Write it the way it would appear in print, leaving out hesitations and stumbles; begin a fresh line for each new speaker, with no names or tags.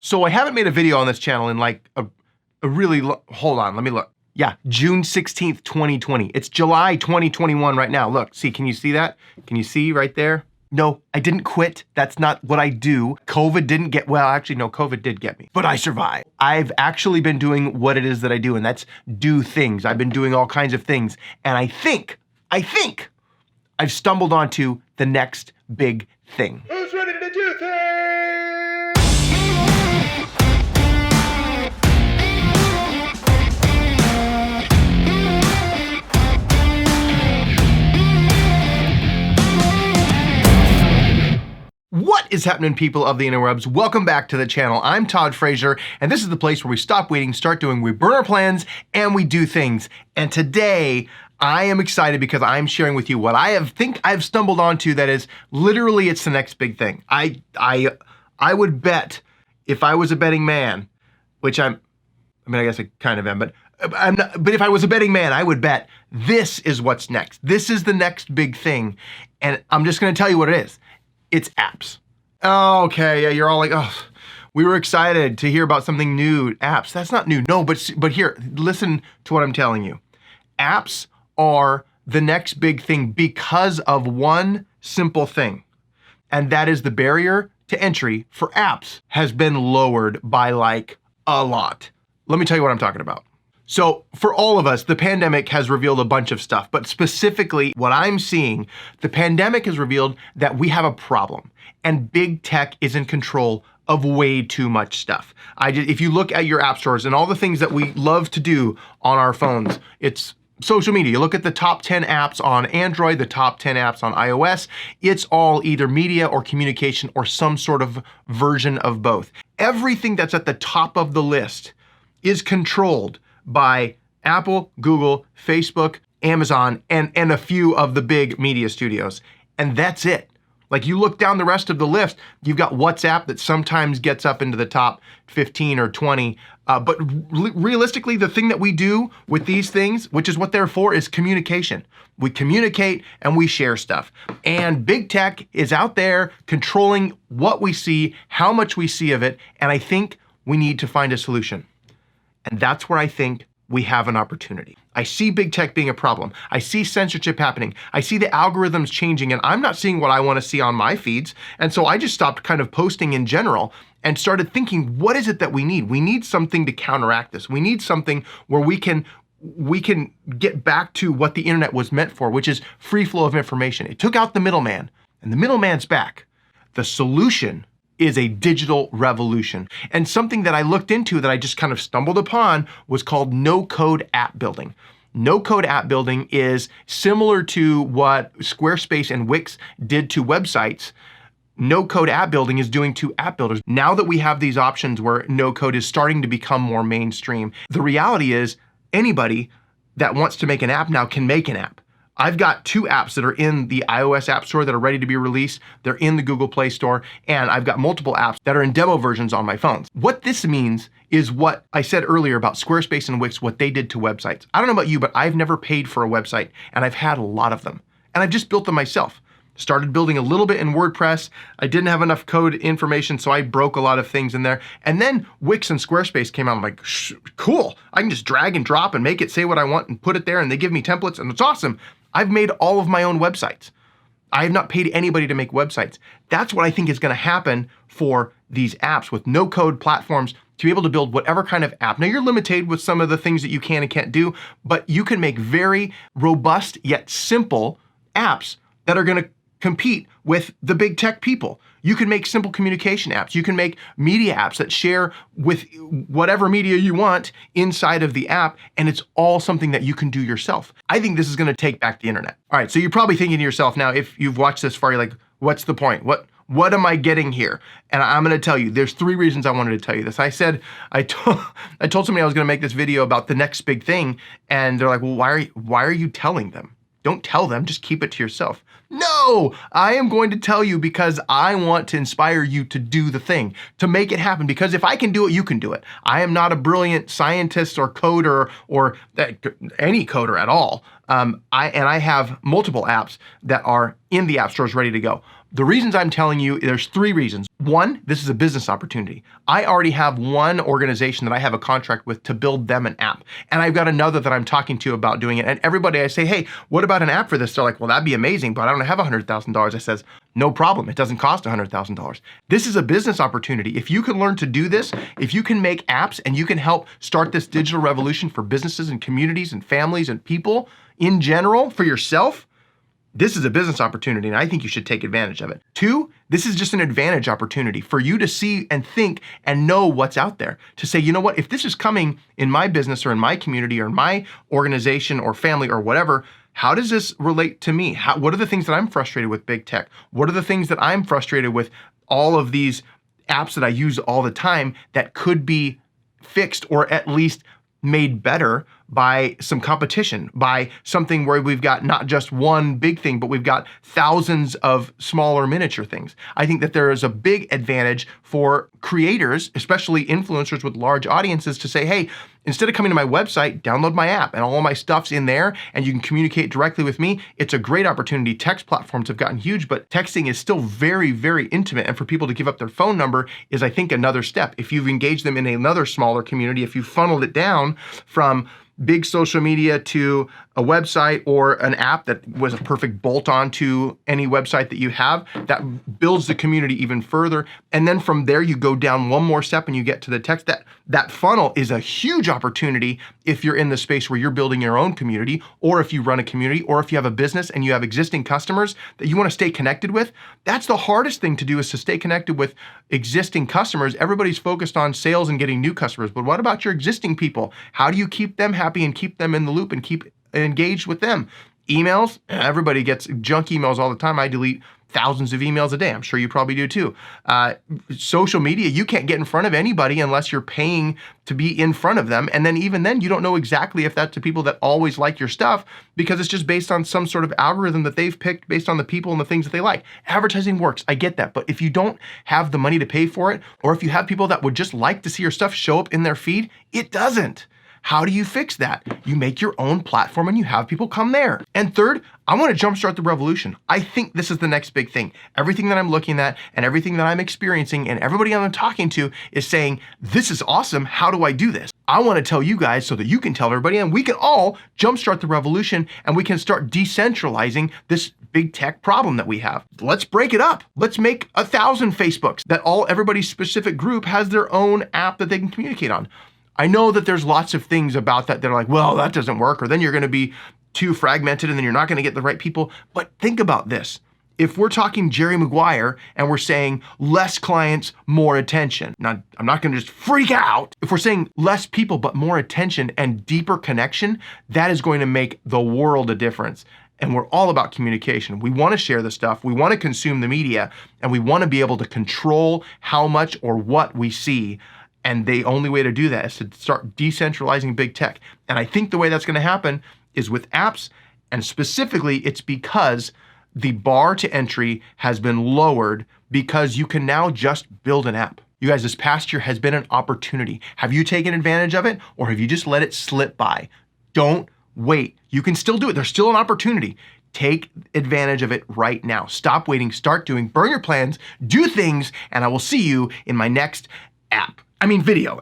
So I haven't made a video on this channel in like a really, hold on, let me look. Yeah, June 16th, 2020. It's July 2021 right now. Look, see, can you see that? Can you see right there? No, I didn't quit. That's not what I do. COVID didn't get, well, actually, no, COVID did get me, but I survived. I've actually been doing what it is that I do, and that's do things. I've been doing all kinds of things. And I think I've stumbled onto the next big thing. Who's ready to do things? What is happening, people of the interwebs? Welcome back to the channel. I'm Todd Frazier, and this is the place where we stop waiting, start doing, we burn our plans, and we do things. And today, I am excited because I'm sharing with you what I think I've stumbled onto that is literally, it's the next big thing. I would bet, if I was a betting man, which I guess I kind of am, but I'm not, but if I was a betting man, I would bet this is what's next. This is the next big thing. And I'm just gonna tell you what it is. It's apps. Oh, okay, yeah, you're all like, oh, we were excited to hear about something new. Apps, that's not new. No, but here, listen to what I'm telling you. Apps are the next big thing because of one simple thing. And that is the barrier to entry for apps has been lowered by like a lot. Let me tell you what I'm talking about. So for all of us, the pandemic has revealed a bunch of stuff, but specifically what I'm seeing, the pandemic has revealed that we have a problem and big tech is in control of way too much stuff. If you look at your app stores and all the things that we love to do on our phones, it's social media. You look at the top 10 apps on Android, the top 10 apps on iOS, it's all either media or communication or some sort of version of both. Everything that's at the top of the list is controlled by Apple, Google, Facebook, Amazon, and a few of the big media studios. And that's it. Like you look down the rest of the list, you've got WhatsApp that sometimes gets up into the top 15 or 20. But realistically, the thing that we do with these things, which is what they're for, is communication. We communicate and we share stuff. And big tech is out there controlling what we see, how much we see of it. And I think we need to find a solution. And that's where I think we have an opportunity. I see big tech being a problem. I see censorship happening. I see the algorithms changing and I'm not seeing what I want to see on my feeds. And so I just stopped kind of posting in general and started thinking, what is it that we need? We need something to counteract this. We need something where we can get back to what the internet was meant for, which is free flow of information. It took out the middleman and the middleman's back. The solution is a digital revolution. And something that I looked into that I just kind of stumbled upon was called no-code app building. No-code app building is similar to what Squarespace and Wix did to websites. No-code app building is doing to app builders. Now that we have these options where no-code is starting to become more mainstream, the reality is anybody that wants to make an app now can make an app. I've got 2 apps that are in the iOS App Store that are ready to be released. They're in the Google Play Store, and I've got multiple apps that are in demo versions on my phones. What this means is what I said earlier about Squarespace and Wix, what they did to websites. I don't know about you, but I've never paid for a website, and I've had a lot of them. And I've just built them myself. Started building a little bit in WordPress. I didn't have enough code information, so I broke a lot of things in there. And then Wix and Squarespace came out. I'm like, cool. I can just drag and drop and make it say what I want and put it there, and they give me templates, and it's awesome. I've made all of my own websites. I have not paid anybody to make websites. That's what I think is going to happen for these apps with no-code platforms to be able to build whatever kind of app. Now you're limited with some of the things that you can and can't do, but you can make very robust yet simple apps that are going to compete with the big tech people. You can make simple communication apps. You can make media apps that share with whatever media you want inside of the app, and it's all something that you can do yourself. I think this is gonna take back the internet. All right, so you're probably thinking to yourself now, if you've watched this far, you're like, what's the point? What am I getting here? And I'm gonna tell you, there's 3 reasons I wanted to tell you this. I said, I told somebody I was gonna make this video about the next big thing, and they're like, well, why are you telling them? Don't tell them, just keep it to yourself. No, I am going to tell you because I want to inspire you to do the thing, to make it happen. Because if I can do it, you can do it. I am not a brilliant scientist or coder or any coder at all. I have multiple apps that are in the app stores ready to go. The reasons I'm telling you, there's 3 reasons. 1, this is a business opportunity. I already have one organization that I have a contract with to build them an app. And I've got another that I'm talking to about doing it. And everybody I say, hey, what about an app for this? They're like, well, that'd be amazing, but I don't have $100,000. I says, no problem. It doesn't cost $100,000. This is a business opportunity. If you can learn to do this, if you can make apps and you can help start this digital revolution for businesses and communities and families and people in general for yourself, this is a business opportunity, and I think you should take advantage of it. 2, this is just an advantage opportunity for you to see and think and know what's out there. To say, you know what, if this is coming in my business or in my community or in my organization or family or whatever, how does this relate to me? What are the things that I'm frustrated with big tech? What are the things that I'm frustrated with all of these apps that I use all the time that could be fixed or at least made better by some competition, by something where we've got not just one big thing, but we've got thousands of smaller miniature things. I think that there is a big advantage for creators, especially influencers with large audiences, to say, hey, instead of coming to my website, download my app and all my stuff's in there and you can communicate directly with me. It's a great opportunity. Text platforms have gotten huge, but texting is still very, very intimate. And for people to give up their phone number is, I think, another step. If you've engaged them in another smaller community, if you've funneled it down from big social media to a website or an app that was a perfect bolt-on to any website that you have, that builds the community even further. And then from there, you go down one more step and you get to the text. That funnel is a huge opportunity if you're in the space where you're building your own community, or if you run a community, or if you have a business and you have existing customers that you want to stay connected with. That's the hardest thing to do, is to stay connected with existing customers. Everybody's focused on sales and getting new customers, but what about your existing people? How do you keep them happy and keep them in the loop and keep engaged with them? Emails, everybody gets junk emails all the time. I delete thousands of emails a day. I'm sure you probably do too. Social media, you can't get in front of anybody unless you're paying to be in front of them. And then even then, you don't know exactly if that's the people that always like your stuff, because it's just based on some sort of algorithm that they've picked based on the people and the things that they like. Advertising works, I get that. But if you don't have the money to pay for it, or if you have people that would just like to see your stuff show up in their feed, it doesn't. How do you fix that? You make your own platform and you have people come there. And third, I want to jumpstart the revolution. I think this is the next big thing. Everything that I'm looking at and everything that I'm experiencing and everybody I'm talking to is saying, this is awesome. How do I do this? I want to tell you guys so that you can tell everybody, and we can all jumpstart the revolution and we can start decentralizing this big tech problem that we have. Let's break it up. Let's make 1,000 Facebooks that everybody's specific group has their own app that they can communicate on. I know that there's lots of things about that that are like, well, that doesn't work, or then you're going to be too fragmented and then you're not going to get the right people. But think about this. If we're talking Jerry Maguire and we're saying less clients, more attention. Now, I'm not going to just freak out. If we're saying less people, but more attention and deeper connection, that is going to make the world a difference. And we're all about communication. We want to share the stuff. We want to consume the media, and we want to be able to control how much or what we see. And the only way to do that is to start decentralizing big tech. And I think the way that's going to happen is with apps, and specifically it's because the bar to entry has been lowered, because you can now just build an app. You guys, this past year has been an opportunity. Have you taken advantage of it, or have you just let it slip by? Don't wait. You can still do it. There's still an opportunity. Take advantage of it right now. Stop waiting, start doing, burn your plans, do things, and I will see you in my next video.